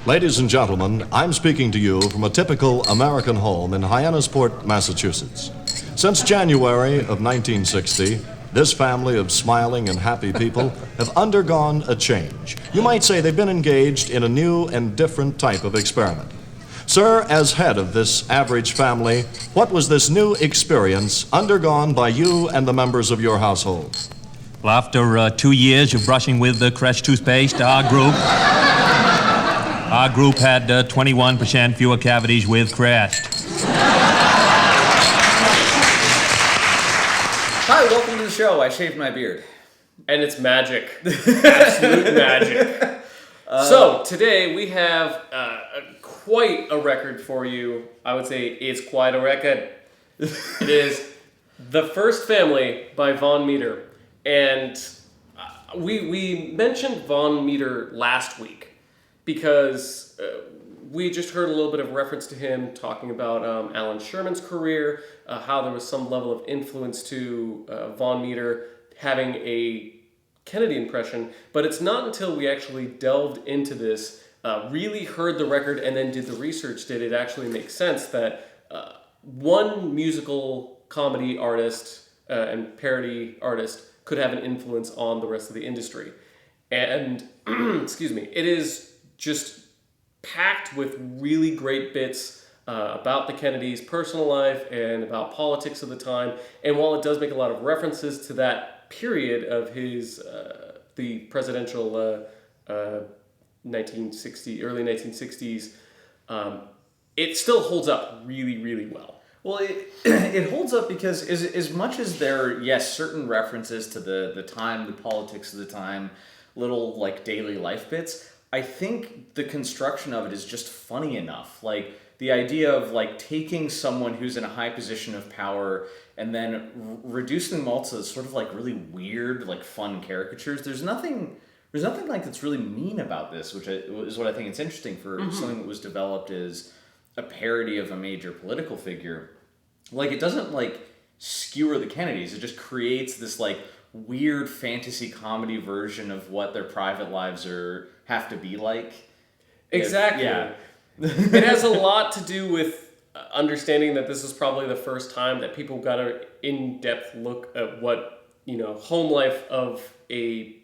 Ladies and gentlemen, I'm speaking to you from a typical American home in Hyannisport, Massachusetts. Since January of 1960, this family of smiling and happy people have undergone a change. You might say they've been engaged in a new and different type of experiment. Sir, as head of this average family, what was this new experience undergone by you and the members of your household? Well, after 2 years of brushing with the Crest toothpaste, our group had 21% fewer cavities with Crest. Hi, welcome to the show. I shaved my beard. And it's magic. Absolute magic. So, today we have quite a record for you. I would say it's quite a record. It is The First Family by Vaughn Meader. And we mentioned Vaughn Meader last week because we just heard a little bit of reference to him talking about Alan Sherman's career, how there was some level of influence to Vaughn Meader having a Kennedy impression, but it's not until we actually delved into this, really heard the record, and then did the research did it actually make sense that one musical comedy artist and parody artist could have an influence on the rest of the industry. And, excuse me, it is just packed with really great bits about the Kennedys' personal life and about politics of the time. And while it does make a lot of references to that period of his, the presidential early 1960s, it still holds up really, really well. Well, it holds up because as much as there, yes, certain references to the time, the politics of the time, little like daily life bits, I think the construction of it is just funny enough. Like the idea of like taking someone who's in a high position of power and then reducing them all to sort of like really weird, like fun caricatures. There's nothing like that's really mean about this, which is what I think it's interesting for something that was developed as a parody of a major political figure. Like it doesn't like skewer the Kennedys. It just creates this like weird fantasy comedy version of what their private lives have to be like. Exactly. It has a lot to do with understanding that this is probably the first time that people got an in-depth look at what, home life of a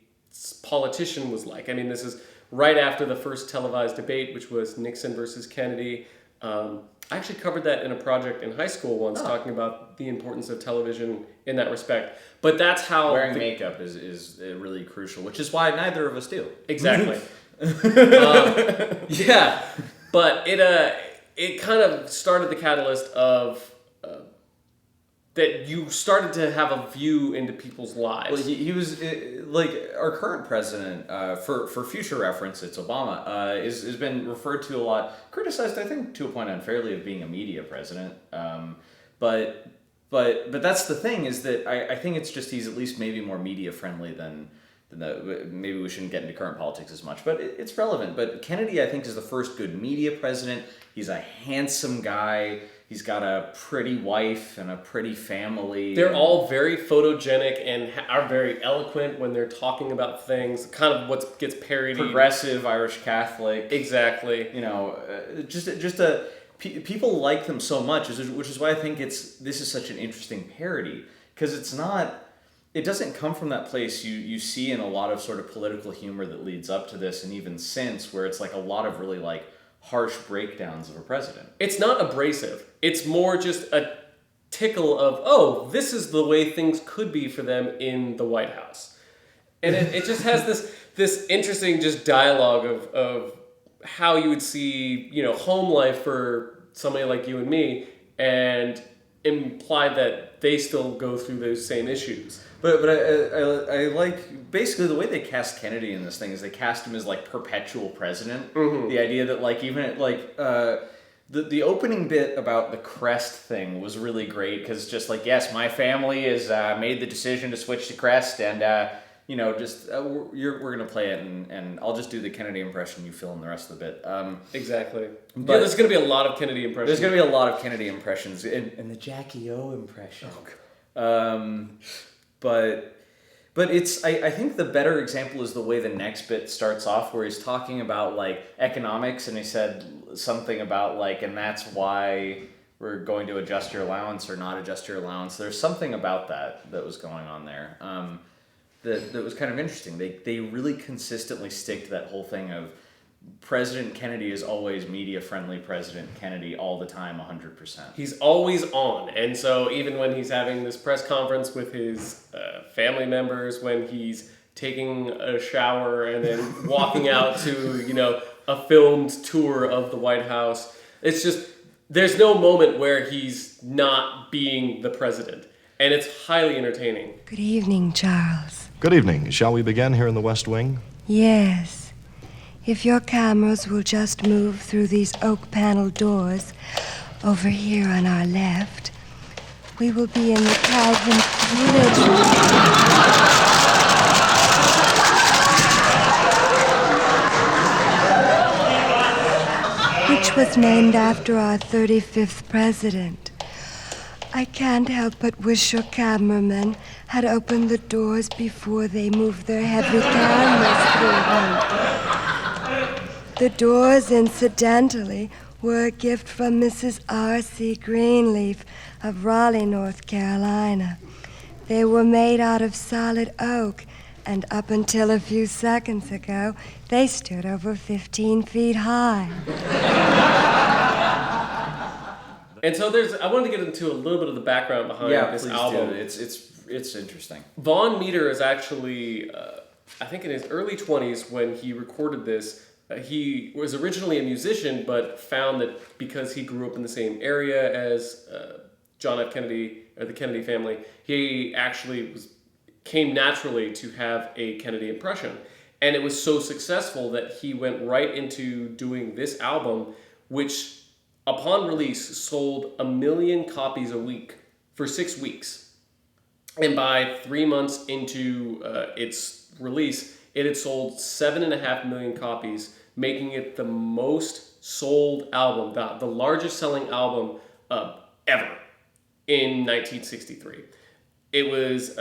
politician was like. I mean, this is right after the first televised debate, which was Nixon versus Kennedy. I actually covered that in a project in high school once, talking about the importance of television in that respect. But that's how... Wearing makeup is really crucial, which is why neither of us do. Exactly. Yeah, but it kind of started the catalyst of... that you started to have a view into people's lives. Well, he was like our current president. For future reference, it's Obama. Has been referred to a lot, criticized, I think, to a point unfairly, of being a media president. But that's the thing, is that I think it's just he's at least maybe more media friendly than the. Maybe we shouldn't get into current politics as much, but it's relevant. But Kennedy, I think, is the first good media president. He's a handsome guy. He's got a pretty wife and a pretty family. They're all very photogenic and are very eloquent when they're talking about things. Kind of what gets parodied. Progressive Irish Catholic. Exactly. People like them so much, which is why I think this is such an interesting parody, because it doesn't come from that place you see in a lot of sort of political humor that leads up to this, and even since, where it's like a lot of really like harsh breakdowns of a president. It's not abrasive. It's more just a tickle of, this is the way things could be for them in the White House. And it just has this interesting just dialogue of how you would see, home life for somebody like you and me, and imply that they still go through those same issues. But I like, basically the way they cast Kennedy in this thing is they cast him as like perpetual president. Mm-hmm. The idea that like even at like the opening bit about the crest thing was really great, because just like, yes, my family has made the decision to switch to crest, and just we're gonna play it, and I'll just do the Kennedy impression. You fill in the rest of the bit. Exactly. But There's going to be a lot of Kennedy impressions. There's gonna be a lot of Kennedy impressions, and the Jackie O impression. But it's I think the better example is the way the next bit starts off, where he's talking about like economics, and he said something about like, and that's why we're going to adjust your allowance or not adjust your allowance. There's something about that was going on there. That was kind of interesting. They really consistently stick to that whole thing of President Kennedy is always media-friendly President Kennedy all the time, 100%. He's always on. And so even when he's having this press conference with his family members, when he's taking a shower and then walking out to, a filmed tour of the White House, it's just, there's no moment where he's not being the president. And it's highly entertaining. Good evening, Charles. Good evening. Shall we begin here in the West Wing? Yes. If your cameras will just move through these oak panel doors over here on our left, we will be in the Calvin Village. Which was named after our 35th president. I can't help but wish your cameramen had opened the doors before they moved their heavy cameras through them. The doors, incidentally, were a gift from Mrs. R.C. Greenleaf of Raleigh, North Carolina. They were made out of solid oak, and up until a few seconds ago, they stood over 15 feet high. And so I wanted to get into a little bit of the background behind this album. Do. It's interesting. Vaughn Meader is actually, I think in his early 20s when he recorded this, he was originally a musician, but found that because he grew up in the same area as John F. Kennedy, or the Kennedy family, he actually came naturally to have a Kennedy impression. And it was so successful that he went right into doing this album, which upon release sold 1 million copies a week for 6 weeks. And by 3 months into its release, it had sold 7.5 million copies, making it the most sold album, the largest selling album ever in 1963. It was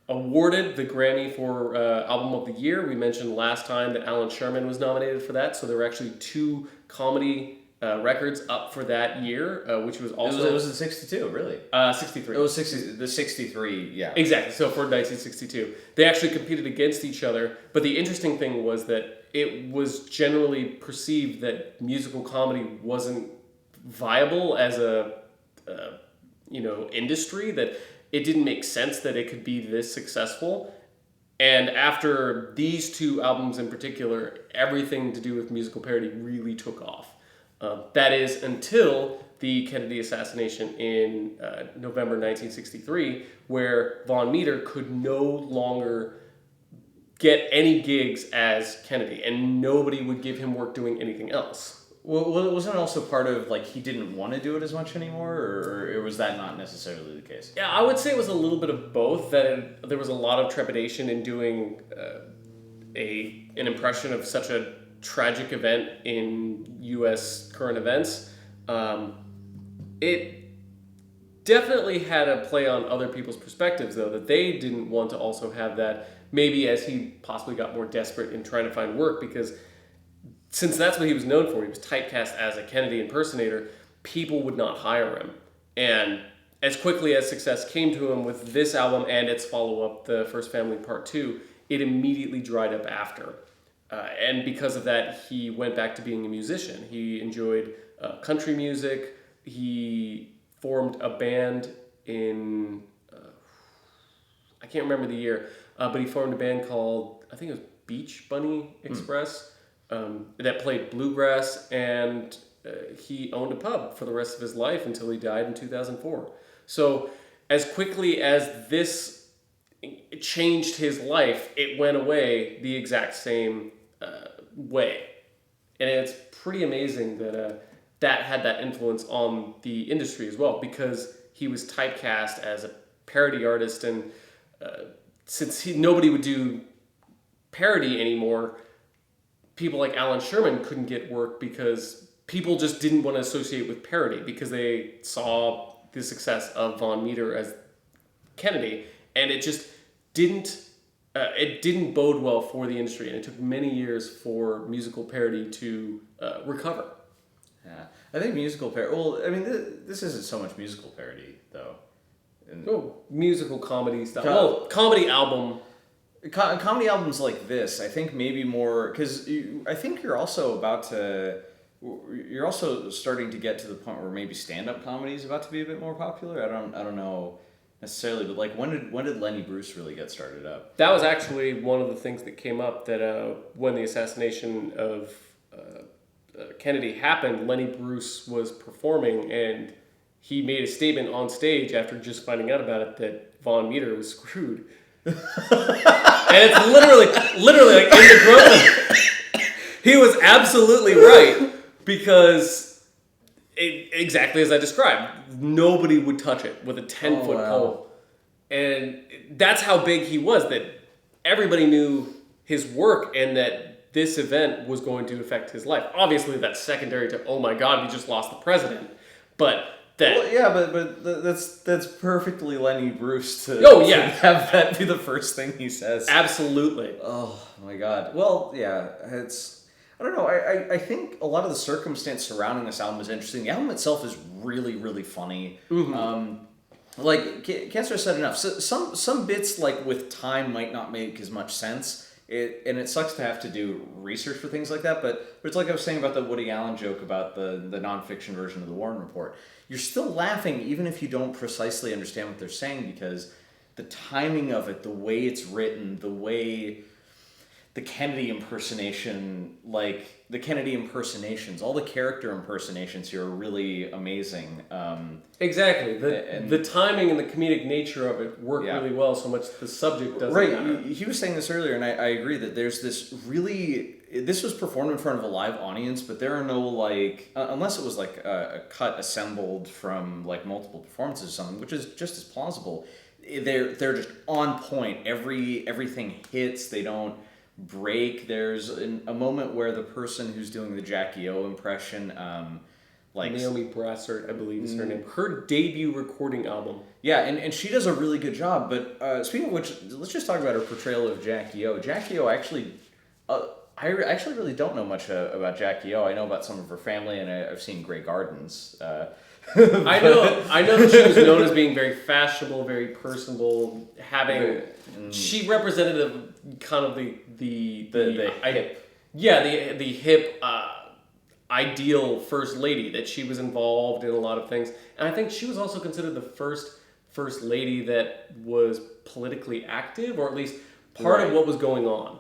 awarded the Grammy for Album of the Year. We mentioned last time that Alan Sherman was nominated for that, so there were actually 2 comedy records up for that year, which was also... It was in 62, really? 63. It was 63, yeah. Exactly, so for 1962. They actually competed against each other, but the interesting thing was that it was generally perceived that musical comedy wasn't viable as a industry, that it didn't make sense that it could be this successful. And after these 2 albums in particular, everything to do with musical parody really took off. That is until the Kennedy assassination in November 1963, where Vaughn Meader could no longer get any gigs as Kennedy, and nobody would give him work doing anything else. Well, wasn't it also part of, like, he didn't want to do it as much anymore, or was that not necessarily the case? Yeah, I would say it was a little bit of both, that there was a lot of trepidation in doing an impression of such a tragic event in U.S. current events. It definitely had a play on other people's perspectives, though, that they didn't want to also have that, maybe as he possibly got more desperate in trying to find work, because since that's what he was known for, he was typecast as a Kennedy impersonator, people would not hire him. And as quickly as success came to him with this album and its follow-up, The First Family Part 2, it immediately dried up after. And because of that, he went back to being a musician. He enjoyed country music. He formed a band in, I can't remember the year, but he formed a band called, I think it was Beach Bunny Express, that played bluegrass, and he owned a pub for the rest of his life until he died in 2004. So as quickly as this changed his life, it went away the exact same way. And it's pretty amazing that that had that influence on the industry as well, because he was typecast as a parody artist, and since nobody would do parody anymore, people like Alan Sherman couldn't get work because people just didn't want to associate with parody because they saw the success of Vaughn Meader as Kennedy, and it just didn't bode well for the industry, and it took many years for musical parody to recover. Yeah, I think musical parody. Well, I mean, this isn't so much musical parody though. Musical comedy stuff. Comedy album. Comedy albums like this, I think maybe more because I think you're also starting to get to the point where maybe stand-up comedy is about to be a bit more popular. I don't know necessarily, but like when did Lenny Bruce really get started up? That was actually one of the things that came up that when the assassination of Kennedy happened, Lenny Bruce was performing and he made a statement on stage after just finding out about it that Vaughn Meader was screwed. And it's literally like in the growth. He was absolutely right because exactly as I described, nobody would touch it with a 10-foot pole, and that's how big he was. That everybody knew his work, and that this event was going to affect his life. Obviously, that's secondary to oh my God, we just lost the president, but. But that's perfectly Lenny Bruce to have that be the first thing he says. Absolutely. Oh my God. Well, yeah, I don't know. I think a lot of the circumstance surrounding this album is interesting. The album itself is really, really funny. Mm-hmm. Like can't stress that enough. So, some bits like with time might not make as much sense. It sucks to have to do research for things like that, but it's like I was saying about the Woody Allen joke about the nonfiction version of the Warren Report. You're still laughing even if you don't precisely understand what they're saying because the timing of it, the way it's written, the way the Kennedy impersonation, like the Kennedy impersonations, all the character impersonations here are really amazing. Exactly. The timing and the comedic nature of it work really well, so much the subject doesn't matter. He was saying this earlier, and I agree that there's this really... This was performed in front of a live audience, but there are no, like... unless it was, like, a cut assembled from, like, multiple performances or something, which is just as plausible. They're just on point. Everything hits. They don't break. There's a moment where the person who's doing the Jackie O impression... like Naomi Brassard, I believe is her name. Her debut recording album. Yeah, and she does a really good job. But speaking of which, let's just talk about her portrayal of Jackie O. Jackie O actually... I actually really don't know much about Jackie O. I know about some of her family, and I've seen Grey Gardens. I know that she was known as being very fashionable, very personable, having... She represented kind of the hip. Yeah, the hip... ideal first lady, that she was involved in a lot of things, and I think she was also considered the first lady that was politically active, or at least part of what was going on.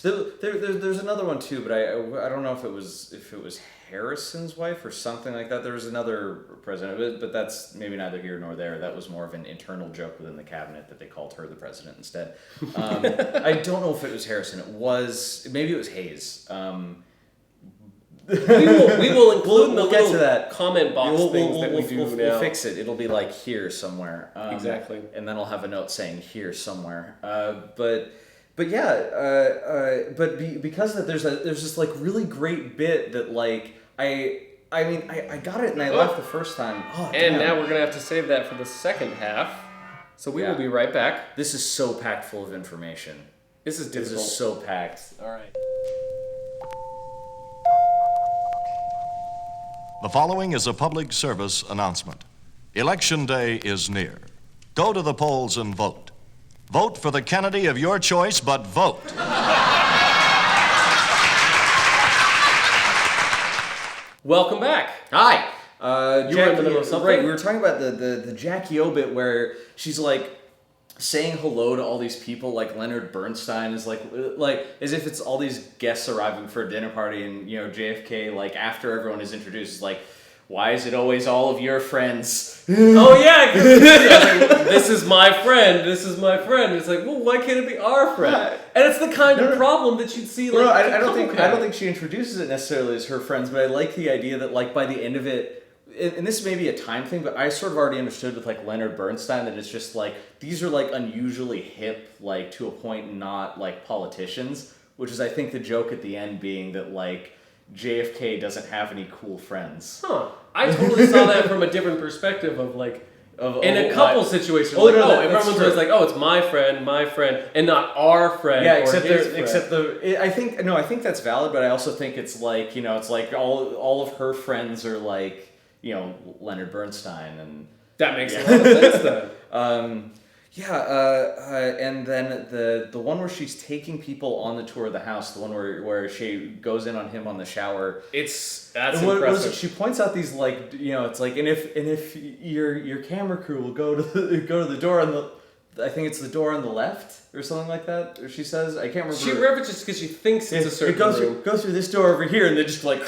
There's another one too, but I don't know if it was Harrison's wife or something like that. There was another president, but that's maybe neither here nor there. That was more of an internal joke within the cabinet that they called her the president instead. I don't know if it was Harrison. Maybe it was Hayes. We will include we'll get to that comment box things that we do now. We'll fix it. It'll be like here somewhere. Exactly. And then I'll have a note saying here somewhere. Because that there's this like really great bit that like I got it and I laughed the first time. Oh, and now we're gonna have to save that for the second half. So we will be right back. This is so packed full of information. This is difficult. This is so packed. All right. The following is a public service announcement. Election day is near. Go to the polls and vote. Vote for the Kennedy of your choice, but vote. Welcome back. Hi. You were in the middle of something? Right, we were talking about the Jackie O bit where she's like saying hello to all these people, like Leonard Bernstein is like as if it's all these guests arriving for a dinner party, and JFK, like after everyone is introduced, is like, why is it always all of your friends? Oh yeah, this is my friend. This is my friend. It's like, well, why can't it be our friend? And it's the kind of problem that you'd see. Like, I don't think she introduces it necessarily as her friends, but I like the idea that like by the end of it, and this may be a time thing, but I sort of already understood with like Leonard Bernstein that it's just like these are like unusually hip, like to a point, not like politicians. Which is, I think, the joke at the end being that like JFK doesn't have any cool friends. Huh. I totally saw that from a different perspective of like. In a couple situations, everyone's always like, "Oh, it's my friend," and not our friend. Yeah, or I think that's valid, but I also think it's like it's like all of her friends are like Leonard Bernstein, and that makes a lot of sense then. And then the one where she's taking people on the tour of the house, the one where she goes in on him on the shower. That's impressive. She points out these like it's like and if your camera crew will go to the door on the, I think it's the door on the left or something like that. Or she says, I can't remember. She references because she thinks it's a certain room. Go through this door over here, and they just like.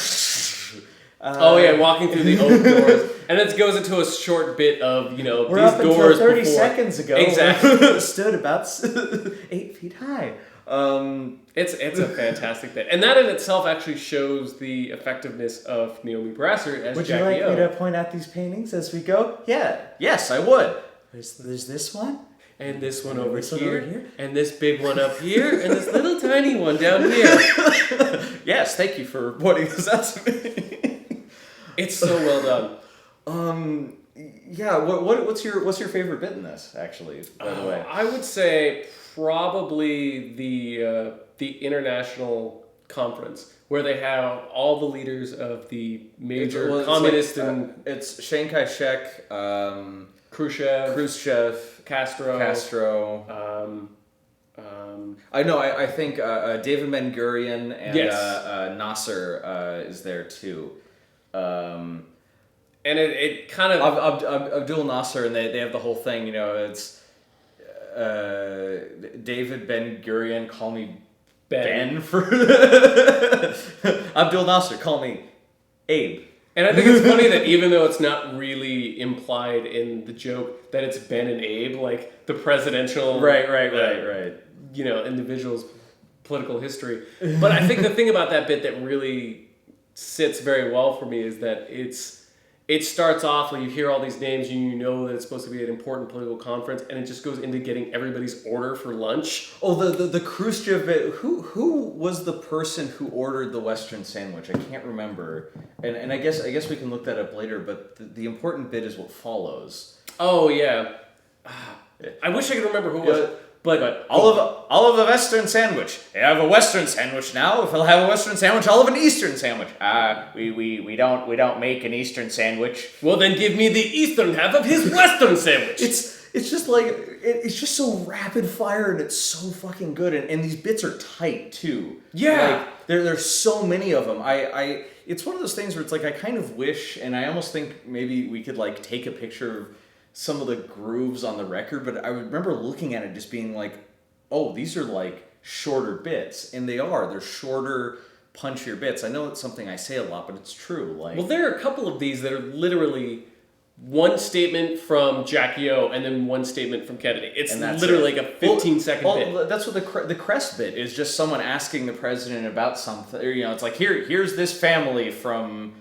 Walking through the oak doors, and it goes into a short bit of we're these up doors. Until 30 before. seconds ago, exactly stood about 8 feet high. It's a fantastic bit, and that in itself actually shows the effectiveness of Naomi Brasser as Would Jackie you like O. me to point out these paintings as we go? Yes, I would. There's this one. And this one And over this one here, over here. and this big one up here, and this little tiny one down here. Yes, thank you for pointing this out to me. It's so well done. Yeah. What's your favorite bit in this? Actually, by the way, I would say probably the international conference where they have all the leaders of the major communist it's Chiang Kai-shek, Khrushchev, Castro. I know. I think David Ben Gurion and Yes. Nasser is there too. And it kind of Abdul Nasser, and they have the whole thing. It's David Ben Gurion, call me Ben for Abdul Nasser, call me Abe. And I think it's funny that even though it's not really implied in the joke that it's Ben and Abe, like the presidential Right. Individual's political history. But I think the thing about that bit that really sits very well for me is that it starts off when you hear all these names and you know that it's supposed to be an important political conference, and it just goes into getting everybody's order for lunch. Oh, the Khrushchev bit. Who was the person who ordered the Western sandwich? I can't remember. And I guess we can look that up later. But the important bit is what follows. Oh yeah, I wish I could remember who it was. But I'll have a Western sandwich. I have a Western sandwich now. If I'll have a Western sandwich, I'll have an Eastern sandwich. We don't make an Eastern sandwich. Well, then give me the eastern half of his Western sandwich. It's just like it's just so rapid fire, and it's so fucking good, and these bits are tight too. Yeah, like there's so many of them. It's one of those things where it's like I kind of wish, and I almost think maybe we could like take a picture of some of the grooves on the record, but I remember looking at it just being like, oh, these are like shorter bits, and they're shorter, punchier bits. I know it's something I say a lot, but it's true. Like, well, there are a couple of these that are literally one statement from Jackie O and then one statement from Kennedy. It's literally like a 15-second bit. That's what the crest bit is, just someone asking the president about something. Or, it's like here's this family from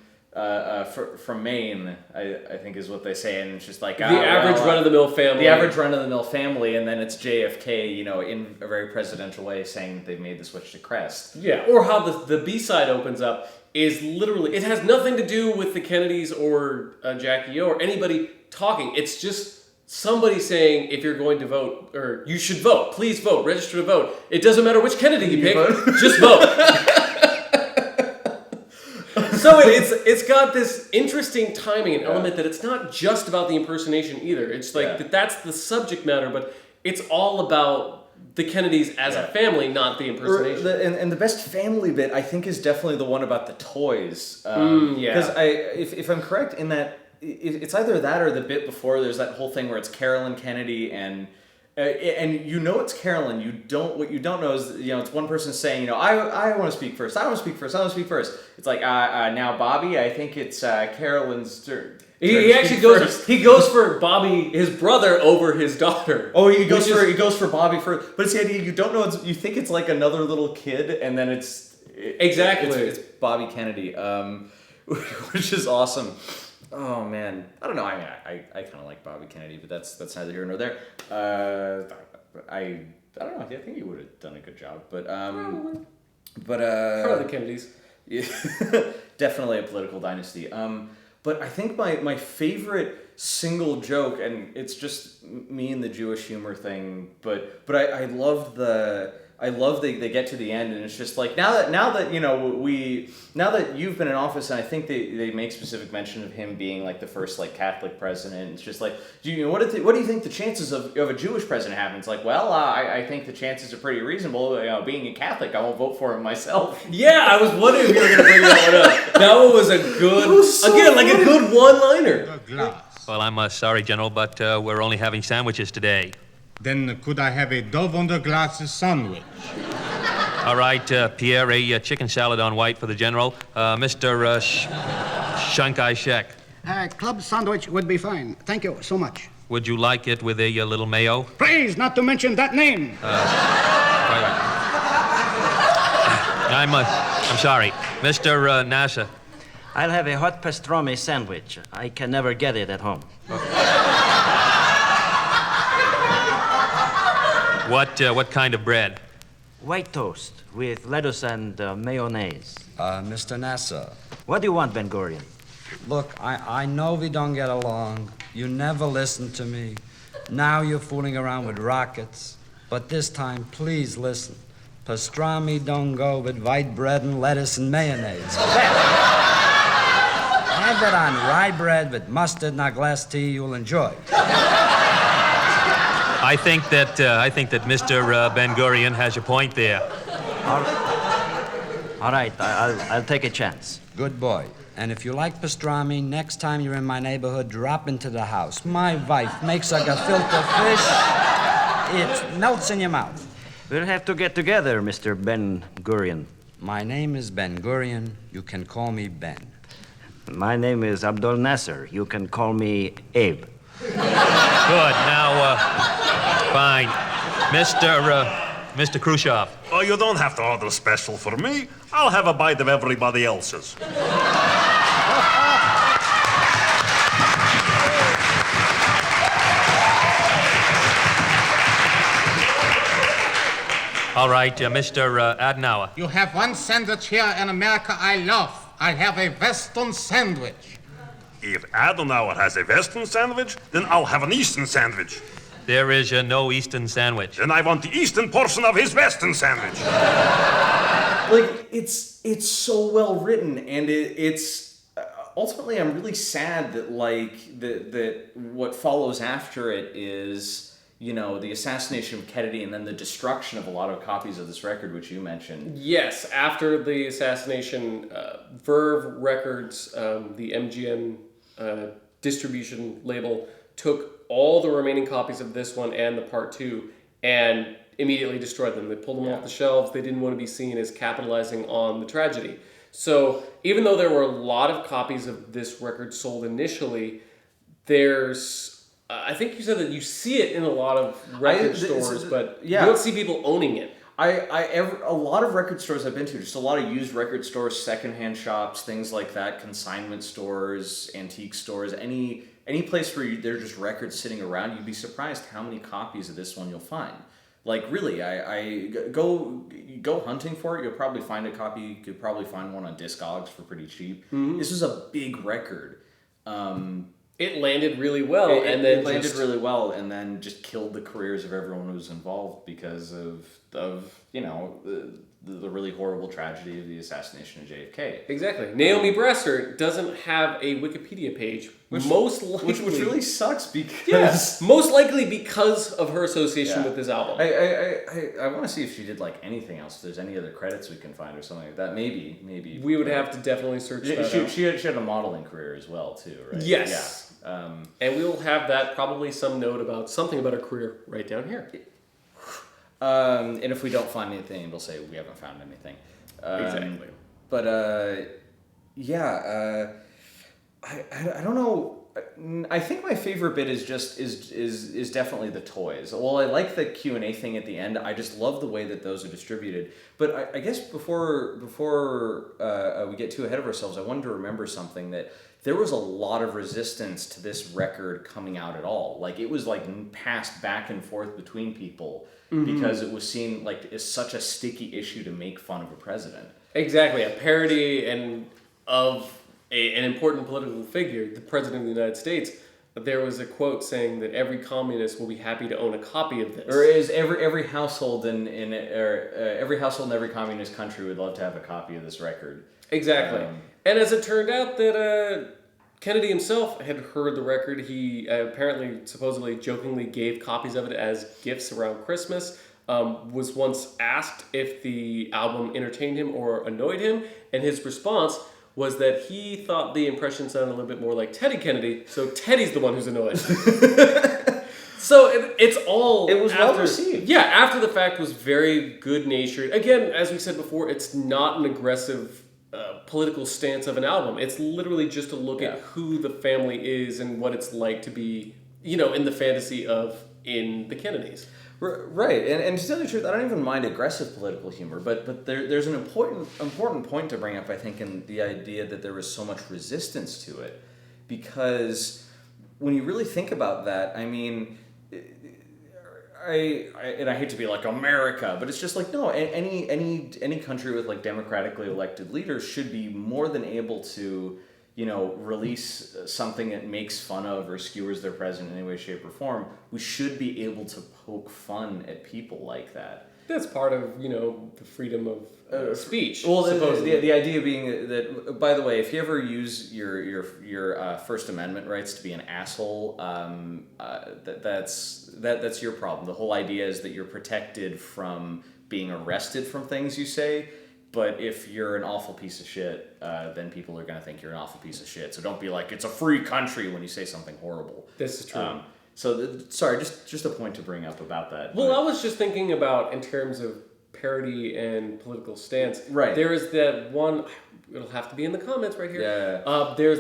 Maine, I think is what they say, and it's just like the average run-of-the-mill family. The average run-of-the-mill family, and then it's JFK, in a very presidential way, saying that they've made the switch to crest. Yeah, or how the B-side opens up is literally, it has nothing to do with the Kennedys or Jackie O or anybody talking. It's just somebody saying, if you're going to vote, or you should vote, please vote, register to vote. It doesn't matter which Kennedy you pick, just vote. So it's got this interesting timing and element that it's not just about the impersonation either. It's like that's the subject matter, but it's all about the Kennedys as a family, not the impersonation. And the best family bit, I think, is definitely the one about the toys. Because if I'm correct in that, it's either that or the bit before. There's that whole thing where it's Carolyn Kennedy and it's Carolyn. What you don't know is it's one person saying I want to speak first. I want to speak first. I want to speak first. It's like now Bobby. I think it's Carolyn's turn. He actually goes. He goes for Bobby, his brother, over his daughter. Oh, he goes for Bobby first. But it's the idea you don't know. You think it's like another little kid, and then it's exactly it's Bobby Kennedy, which is awesome. Oh man, I don't know. I mean, I kind of like Bobby Kennedy, but that's neither here nor there. I don't know. I think he would have done a good job, but Probably but the Kennedys. yeah, definitely a political dynasty. But I think my favorite single joke, and it's just me and the Jewish humor thing, but I loved they get to the end, and it's just like now that now that you've been in office, and I think they make specific mention of him being like the first like Catholic president. It's just like, what do you think the chances of a Jewish president having? It's like, well, I think the chances are pretty reasonable. Being a Catholic, I won't vote for him myself. Yeah, I was wondering if you were going to bring that one up. That one was a good, a good one-liner. Well, I'm sorry, General, but we're only having sandwiches today. Then could I have a dove on the glass sandwich? All right, Pierre, a chicken salad on white for the General. Mr. Shankai Shek, Club sandwich would be fine. Thank you so much. would you like it with a little mayo? Please not to mention that name. I'm sorry. Mr. Nasa, I'll have a hot pastrami sandwich. I can never get it at home. what kind of bread? White toast with lettuce and mayonnaise. Mr. Nasser, What do you want, Ben Gurion? look, I know we don't get along. You never listen to me. Now you're fooling around with rockets. But this time, please listen. Pastrami don't go with white bread and lettuce and mayonnaise. Have it on rye bread with mustard and a glass tea you'll enjoy. I think that Mr. Ben Gurion has a point there. All right, I'll take a chance. Good boy. And if you like pastrami, next time you're in my neighborhood, drop into the house. My wife makes a gefilte fish. It melts in your mouth. We'll have to get together, Mr. Ben Gurion. My name is Ben Gurion. You can call me Ben. My name is Abdul Nasser. You can call me Abe. Good. Now, fine. Mr. Khrushchev. Oh, you don't have to order special for me. I'll have a bite of everybody else's. All right, Mr. Adenauer. You have one sandwich here in America I love. I have a Western sandwich. If Adenauer has a Western sandwich, then I'll have an Eastern sandwich. There is no Eastern sandwich. Then I want the Eastern portion of his Western sandwich. Like it's so well written, and it's ultimately I'm really sad that that what follows after it is the assassination of Kennedy and then the destruction of a lot of copies of this record, which you mentioned. Yes, after the assassination, Verve Records, the MGM distribution label, took all the remaining copies of this one and the part 2 and immediately destroyed them. They pulled them off the shelves. They didn't want to be seen as capitalizing on the tragedy. So even though there were a lot of copies of this record sold initially, there's... I think you said that you see it in a lot of record stores, but you don't see people owning it. A lot of record stores I've been to, just a lot of used record stores, secondhand shops, things like that, consignment stores, antique stores, any place where there's just records sitting around, you'd be surprised how many copies of this one you'll find. Like really, I go hunting for it. You'll probably find a copy. You could probably find one on Discogs for pretty cheap. Mm-hmm. This is a big record. It landed really well, and then just killed the careers of everyone who was involved because of the really horrible tragedy of the assassination of JFK. Exactly. Naomi Bresser doesn't have a Wikipedia page, which really sucks because most likely because of her association with this album. I want to see if she did like anything else. If there's any other credits we can find or something like that. Maybe we would have to definitely search that out. She had a modeling career as well too, right? Yes. Yeah. And we will have that probably some note about something about her career right down here. And if we don't find anything, we'll say we haven't found anything. Exactly. But I don't know. I think my favorite bit is definitely the toys. Well, I like the Q&A thing at the end. I just love the way that those are distributed. But I guess before we get too ahead of ourselves, I wanted to remember something that there was a lot of resistance to this record coming out at all. Like, it was like passed back and forth between people because it was seen like as such a sticky issue to make fun of a president. Exactly, a parody of an important political figure, the President of the United States. There was a quote saying that every communist will be happy to own a copy of this. Or is every household every household in every communist country would love to have a copy of this record. Exactly. And as it turned out that Kennedy himself had heard the record, he apparently, supposedly, jokingly gave copies of it as gifts around Christmas, was once asked if the album entertained him or annoyed him, and his response was that he thought the impression sounded a little bit more like Teddy Kennedy, so Teddy's the one who's annoyed. So it's all... It was well received. Yeah, after the fact was very good-natured. Again, as we said before, it's not an aggressive political stance of an album. It's literally just a look at who the family is and what it's like to be, in the fantasy of in the Kennedys. Right, and to tell you the truth, I don't even mind aggressive political humor, but there's an important point to bring up, I think, in the idea that there was so much resistance to it, because when you really think about that, I mean, I hate to be like America, but it's just like, no, any country with like democratically elected leaders should be more than able to, release something that makes fun of or skewers their president in any way, shape, or form. We should be able to poke fun at people like that. That's part of, the freedom of speech. Well, the idea being that, by the way, if you ever use your First Amendment rights to be an asshole, that's your problem. The whole idea is that you're protected from being arrested from things you say. But if you're an awful piece of shit, then people are going to think you're an awful piece of shit. So don't be like, it's a free country when you say something horrible. This is true. Sorry, just a point to bring up about that. Well, I was just thinking about in terms of parody and political stance. Right. There is that one, it'll have to be in the comments right here. Yeah. There's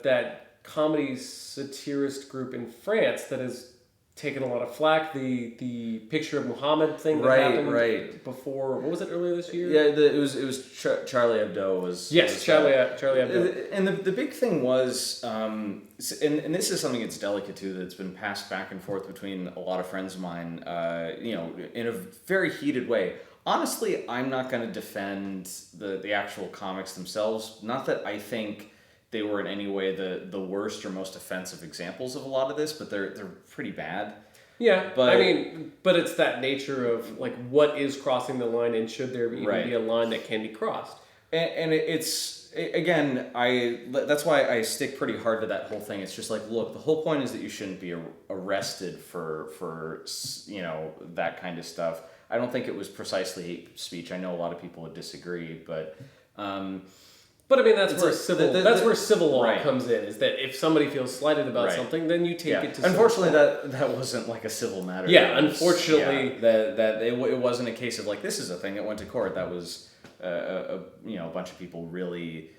that comedy satirist group in France that has taken a lot of flack. The picture of Muhammad thing that happened before, what was it, earlier this year? Yeah, it was Charlie Hebdo was... Yes, Charlie Hebdo. And the big thing was, and this is something that's delicate too, that's been passed back and forth between a lot of friends of mine, in a very heated way. Honestly, I'm not going to defend the actual comics themselves. Not that I think they were in any way the worst or most offensive examples of a lot of this, but they're pretty bad. Yeah, but it's that nature of like what is crossing the line, and should there even be a line that can be crossed? And it's again, that's why I stick pretty hard to that whole thing. It's just like, look, the whole point is that you shouldn't be arrested for that kind of stuff. I don't think it was precisely hate speech. I know a lot of people would disagree, but. But I mean, that's where civil law right. comes in. Is that if somebody feels slighted about something, then you take it to. Unfortunately, that wasn't like a civil matter. Yeah, unfortunately, that it wasn't a case of like, this is a thing that went to court. That was a bunch of people really.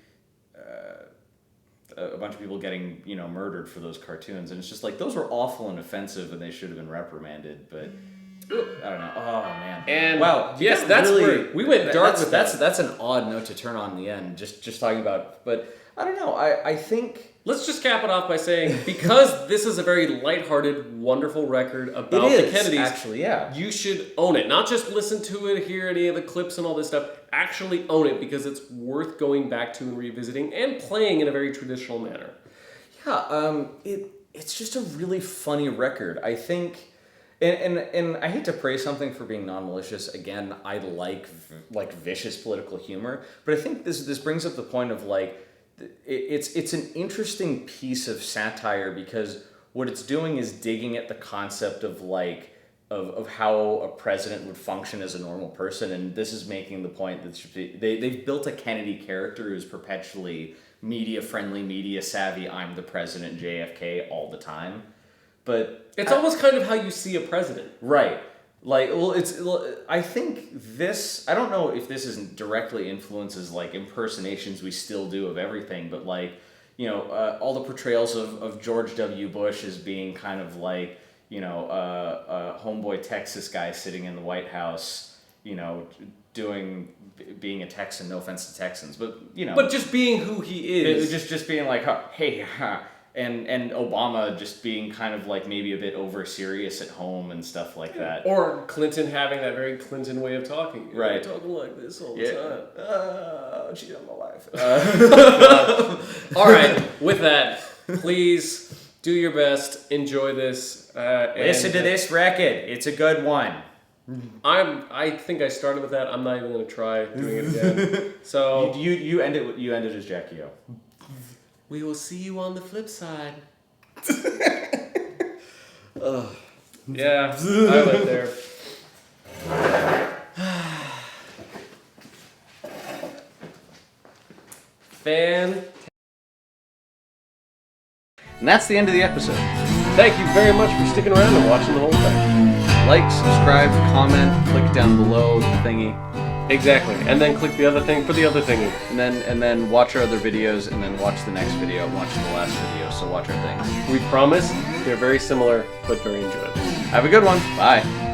A bunch of people getting murdered for those cartoons, and it's just like, those were awful and offensive, and they should have been reprimanded. But I don't know. Oh man! And wow, yes, that's really, where we went dark with that. That's an odd note to turn on in the end. Just talking about, but I don't know. I think let's just cap it off by saying, because this is a very lighthearted, wonderful record about the Kennedys. Actually, yeah, you should own it. Not just listen to it, hear any of the clips and all this stuff. Actually own it, because it's worth going back to and revisiting and playing in a very traditional manner. Yeah, it's just a really funny record. I think. And I hate to praise something for being non-malicious. Again, I like vicious political humor, but I think this brings up the point of like, it's an interesting piece of satire, because what it's doing is digging at the concept of like of how a president would function as a normal person, and this is making the point that they've built a Kennedy character who's perpetually media friendly, media savvy. I'm the president, JFK all the time. But it's almost kind of how you see a president. Right. Like, I think this, I don't know if this isn't directly influences like impersonations we still do of everything, but like, all the portrayals of George W. Bush as being kind of like, a homeboy Texas guy sitting in the White House, being a Texan. No offense to Texans, but you know. But just being who he is. Just being like, hey, and Obama just being kind of like maybe a bit over serious at home and stuff like that. Or Clinton having that very Clinton way of talking. Right. Talking like this all the time. Cheat on my life. All right. With that, please do your best. Enjoy this. Listen to this record. It's a good one. I think I started with that. I'm not even going to try doing it again. So you ended as Jackie O. We will see you on the flip side. Yeah, I went there. And that's the end of the episode. Thank you very much for sticking around and watching the whole thing. Like, subscribe, comment, click down below the thingy. Exactly, and then click the other thing for the other thingy. And then watch our other videos, and then watch the next video, and watch the last video, so watch our things. We promise they're very similar, but very enjoyable. Have a good one. Bye.